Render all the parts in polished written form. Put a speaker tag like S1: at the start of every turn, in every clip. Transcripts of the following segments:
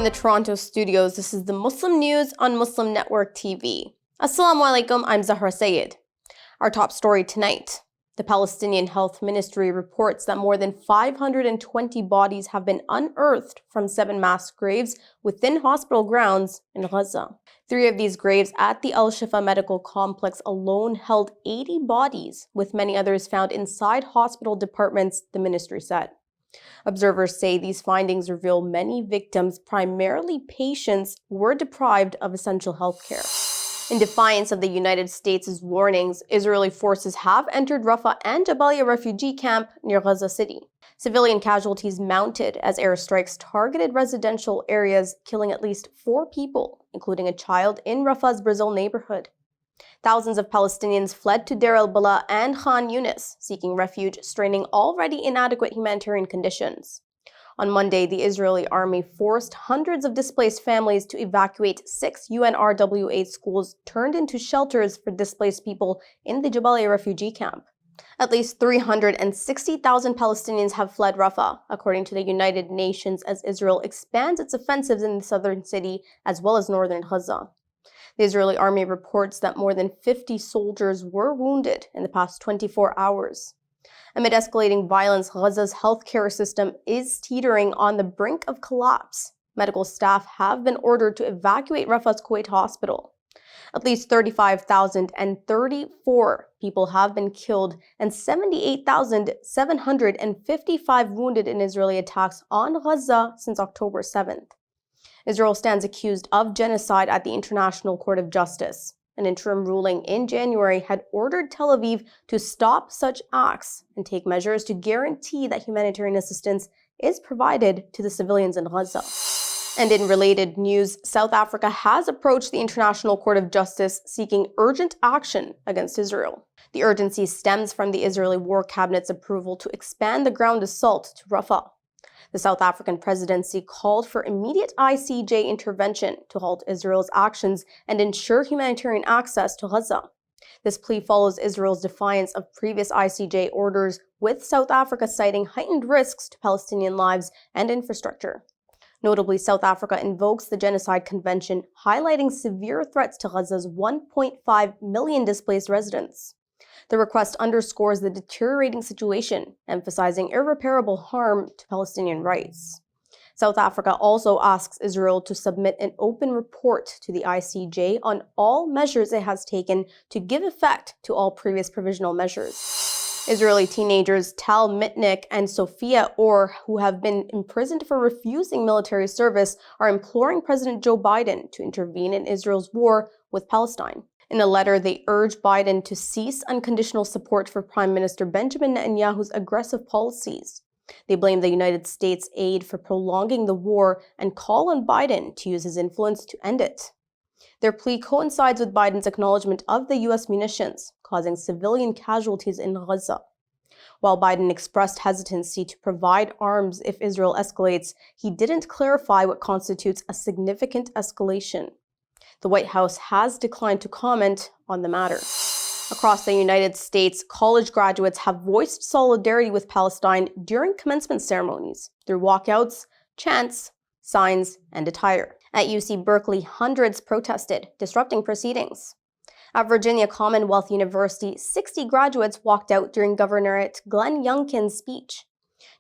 S1: From the Toronto studios, this is the Muslim News on Muslim Network TV. Assalamu alaikum, I'm Zahra Syed. Our top story tonight. The Palestinian Health Ministry reports that more than 520 bodies have been unearthed from 7 mass graves within hospital grounds in Gaza. 3 of these graves at the Al-Shifa Medical Complex alone held 80 bodies, with many others found inside hospital departments, the ministry said. Observers say these findings reveal many victims, primarily patients, were deprived of essential health care. In defiance of the United States' warnings, Israeli forces have entered Rafah and Jabalia refugee camp near Gaza City. Civilian casualties mounted as airstrikes targeted residential areas, killing at least 4 people, including a child in Rafah's Brazil neighborhood. Thousands of Palestinians fled to Deir al-Bala and Khan Yunis, seeking refuge, straining already inadequate humanitarian conditions. On Monday, the Israeli army forced hundreds of displaced families to evacuate 6 UNRWA schools turned into shelters for displaced people in the Jabalia refugee camp. At least 360,000 Palestinians have fled Rafah, according to the United Nations, as Israel expands its offensives in the southern city as well as northern Gaza. The Israeli army reports that more than 50 soldiers were wounded in the past 24 hours. Amid escalating violence, Gaza's healthcare system is teetering on the brink of collapse. Medical staff have been ordered to evacuate Rafah's Kuwait hospital. At least 35,034 people have been killed and 78,755 wounded in Israeli attacks on Gaza since October 7th. Israel stands accused of genocide at the International Court of Justice. An interim ruling in January had ordered Tel Aviv to stop such acts and take measures to guarantee that humanitarian assistance is provided to the civilians in Gaza. And in related news, South Africa has approached the International Court of Justice seeking urgent action against Israel. The urgency stems from the Israeli War Cabinet's approval to expand the ground assault to Rafah. The South African presidency called for immediate ICJ intervention to halt Israel's actions and ensure humanitarian access to Gaza. This plea follows Israel's defiance of previous ICJ orders, with South Africa citing heightened risks to Palestinian lives and infrastructure. Notably, South Africa invokes the Genocide Convention, highlighting severe threats to Gaza's 1.5 million displaced residents. The request underscores the deteriorating situation, emphasizing irreparable harm to Palestinian rights. South Africa also asks Israel to submit an open report to the ICJ on all measures it has taken to give effect to all previous provisional measures. Israeli teenagers Tal Mitnick and Sophia Orr, who have been imprisoned for refusing military service, are imploring President Joe Biden to intervene in Israel's war with Palestine. In a letter, they urge Biden to cease unconditional support for Prime Minister Benjamin Netanyahu's aggressive policies. They blame the United States' aid for prolonging the war and call on Biden to use his influence to end it. Their plea coincides with Biden's acknowledgement of the U.S. munitions causing civilian casualties in Gaza. While Biden expressed hesitancy to provide arms if Israel escalates, he didn't clarify what constitutes a significant escalation. The White House has declined to comment on the matter. Across the United States, college graduates have voiced solidarity with Palestine during commencement ceremonies through walkouts, chants, signs, and attire. At UC Berkeley, hundreds protested, disrupting proceedings. At Virginia Commonwealth University, 60 graduates walked out during Governor Glenn Youngkin's speech.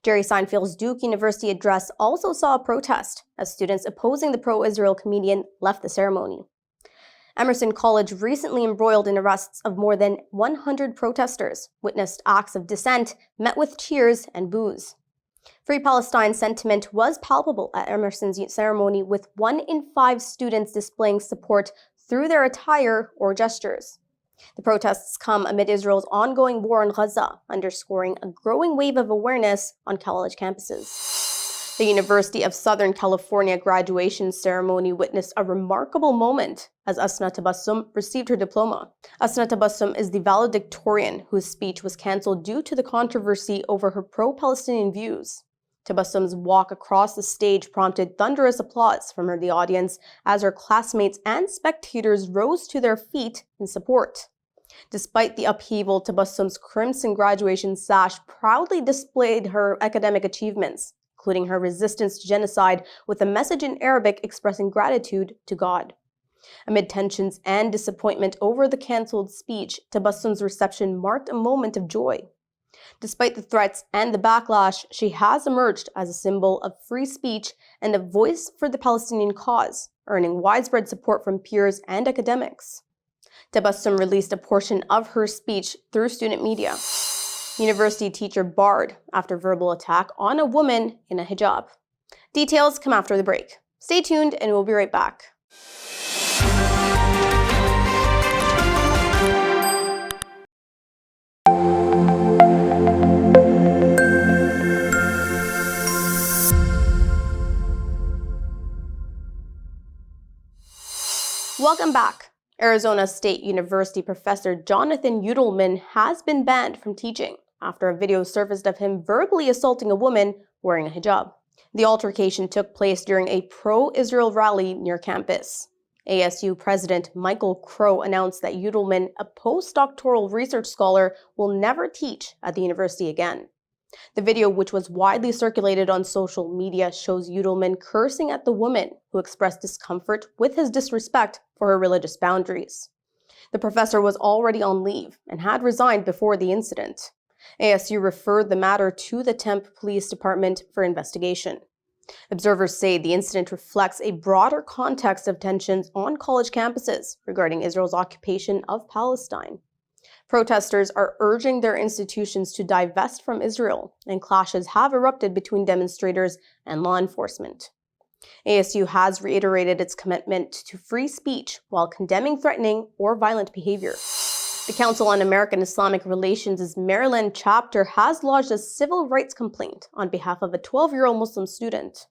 S1: Jerry Seinfeld's Duke University address also saw a protest as students opposing the pro-Israel comedian left the ceremony. Emerson College recently embroiled in arrests of more than 100 protesters, witnessed acts of dissent, met with cheers and boos. Free Palestine sentiment was palpable at Emerson's ceremony, with 1 in 5 students displaying support through their attire or gestures. The protests come amid Israel's ongoing war on Gaza, underscoring a growing wave of awareness on college campuses. The University of Southern California graduation ceremony witnessed a remarkable moment as Asna Tabassum received her diploma. Asna Tabassum is the valedictorian whose speech was cancelled due to the controversy over her pro-Palestinian views. Tabassum's walk across the stage prompted thunderous applause from the audience as her classmates and spectators rose to their feet in support. Despite the upheaval, Tabassum's crimson graduation sash proudly displayed her academic achievements, including her resistance to genocide with a message in Arabic expressing gratitude to God. Amid tensions and disappointment over the cancelled speech, Tabassum's reception marked a moment of joy. Despite the threats and the backlash, she has emerged as a symbol of free speech and a voice for the Palestinian cause, earning widespread support from peers and academics. Tabassum released a portion of her speech through student media. University teacher barred after verbal attack on a woman in a hijab. Details come after the break. Stay tuned and we'll be right back. Welcome back. Arizona State University professor Jonathan Yudelman has been banned from teaching after a video surfaced of him verbally assaulting a woman wearing a hijab. The altercation took place during a pro-Israel rally near campus. ASU President Michael Crow announced that Yudelman, a postdoctoral research scholar, will never teach at the university again. The video, which was widely circulated on social media, shows Yudelman cursing at the woman who expressed discomfort with his disrespect for her religious boundaries. The professor was already on leave and had resigned before the incident. ASU referred the matter to the Tempe Police Department for investigation. Observers say the incident reflects a broader context of tensions on college campuses regarding Israel's occupation of Palestine. Protesters are urging their institutions to divest from Israel, and clashes have erupted between demonstrators and law enforcement. ASU has reiterated its commitment to free speech while condemning threatening or violent behavior. The Council on American Islamic Relations' Maryland chapter has lodged a civil rights complaint on behalf of a 12-year-old Muslim student.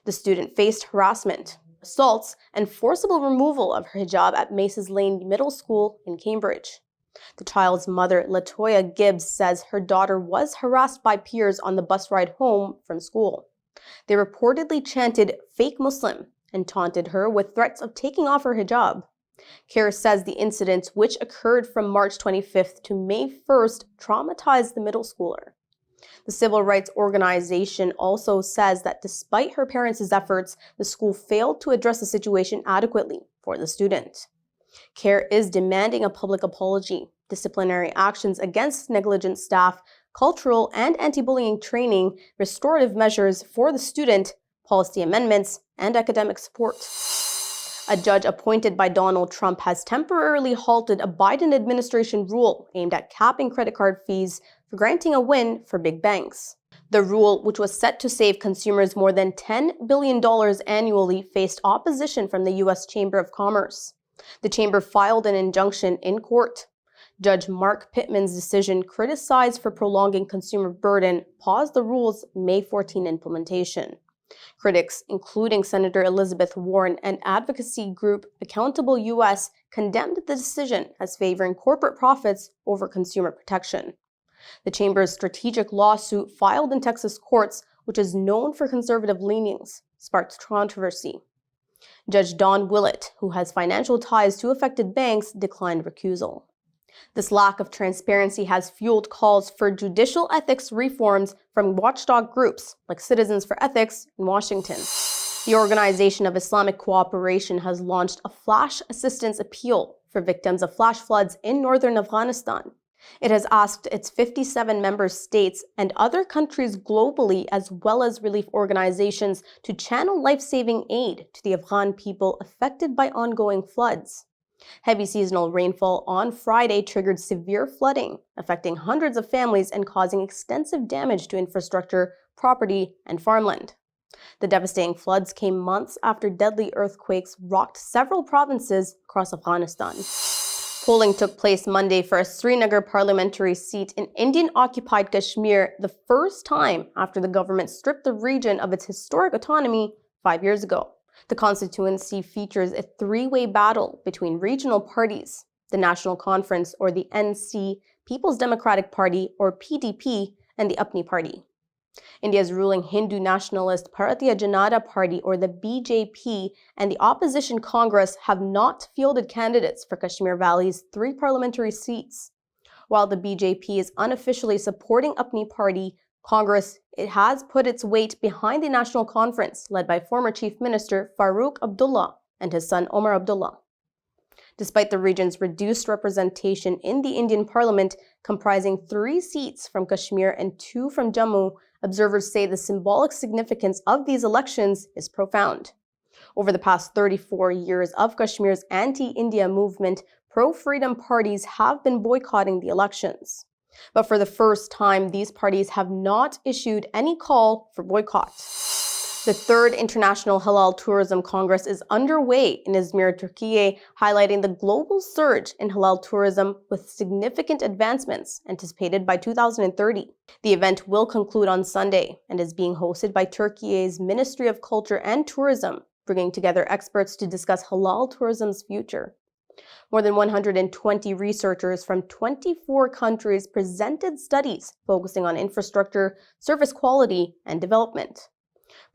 S1: The student faced harassment, assaults, and forcible removal of her hijab at Maces Lane Middle School in Cambridge. The child's mother, Latoya Gibbs, says her daughter was harassed by peers on the bus ride home from school. They reportedly chanted "fake Muslim" and taunted her with threats of taking off her hijab. CAIR says the incident, which occurred from March 25th to May 1st, traumatized the middle schooler. The civil rights organization also says that despite her parents' efforts, the school failed to address the situation adequately for the student. CAIR is demanding a public apology, disciplinary actions against negligent staff, cultural and anti-bullying training, restorative measures for the student, policy amendments, and academic support. A judge appointed by Donald Trump has temporarily halted a Biden administration rule aimed at capping credit card fees for granting a win for big banks. The rule, which was set to save consumers more than $10 billion annually, faced opposition from the U.S. Chamber of Commerce. The chamber filed an injunction in court. Judge Mark Pittman's decision, criticized for prolonging consumer burden, paused the rule's May 14 implementation. Critics, including Senator Elizabeth Warren and advocacy group Accountable U.S., condemned the decision as favoring corporate profits over consumer protection. The chamber's strategic lawsuit filed in Texas courts, which is known for conservative leanings, sparked controversy. Judge Don Willett, who has financial ties to affected banks, declined recusal. This lack of transparency has fueled calls for judicial ethics reforms from watchdog groups like Citizens for Ethics in Washington. The Organization of Islamic Cooperation has launched a flash assistance appeal for victims of flash floods in northern Afghanistan. It has asked its 57 member states and other countries globally, as well as relief organizations, to channel life-saving aid to the Afghan people affected by ongoing floods. Heavy seasonal rainfall on Friday triggered severe flooding, affecting hundreds of families and causing extensive damage to infrastructure, property, and farmland. The devastating floods came months after deadly earthquakes rocked several provinces across Afghanistan. Polling took place Monday for a Srinagar parliamentary seat in Indian-occupied Kashmir, the first time after the government stripped the region of its historic autonomy 5 years ago. The constituency features a three-way battle between regional parties, the National Conference, or the NC, People's Democratic Party, or PDP, and the Apni Party. India's ruling Hindu nationalist Bharatiya Janata Party, or the BJP, and the opposition Congress have not fielded candidates for Kashmir Valley's 3 parliamentary seats. While the BJP is unofficially supporting Apni Party, It has put its weight behind the National Conference led by former Chief Minister Farooq Abdullah and his son Omar Abdullah. Despite the region's reduced representation in the Indian Parliament, comprising 3 seats from Kashmir and 2 from Jammu, observers say the symbolic significance of these elections is profound. Over the past 34 years of Kashmir's anti-India movement, pro-freedom parties have been boycotting the elections. But for the first time, these parties have not issued any call for boycott. The 3rd International Halal Tourism Congress is underway in Izmir, Turkey, highlighting the global surge in halal tourism with significant advancements anticipated by 2030. The event will conclude on Sunday and is being hosted by Turkey's Ministry of Culture and Tourism, bringing together experts to discuss halal tourism's future. More than 120 researchers from 24 countries presented studies focusing on infrastructure, service quality, and development.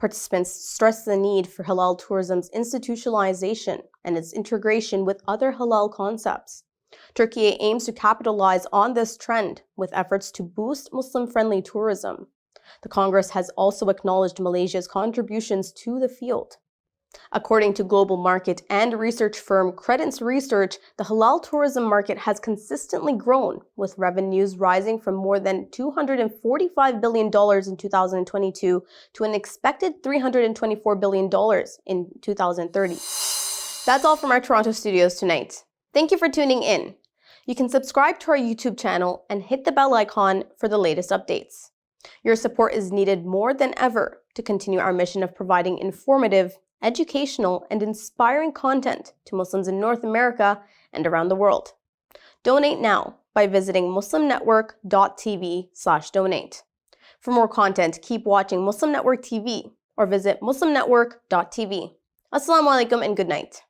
S1: Participants stressed the need for halal tourism's institutionalization and its integration with other halal concepts. Turkey aims to capitalize on this trend with efforts to boost Muslim-friendly tourism. The Congress has also acknowledged Malaysia's contributions to the field. According to global market and research firm Credence Research, the halal tourism market has consistently grown, with revenues rising from more than $245 billion in 2022 to an expected $324 billion in 2030. That's all from our Toronto studios tonight. Thank you for tuning in. You can subscribe to our YouTube channel and hit the bell icon for the latest updates. Your support is needed more than ever to continue our mission of providing informative, educational, and inspiring content to Muslims in North America and around the world. Donate now by visiting muslimnetwork.tv/donate. For more content, keep watching Muslim Network TV or visit muslimnetwork.tv. Assalamu alaikum and good night.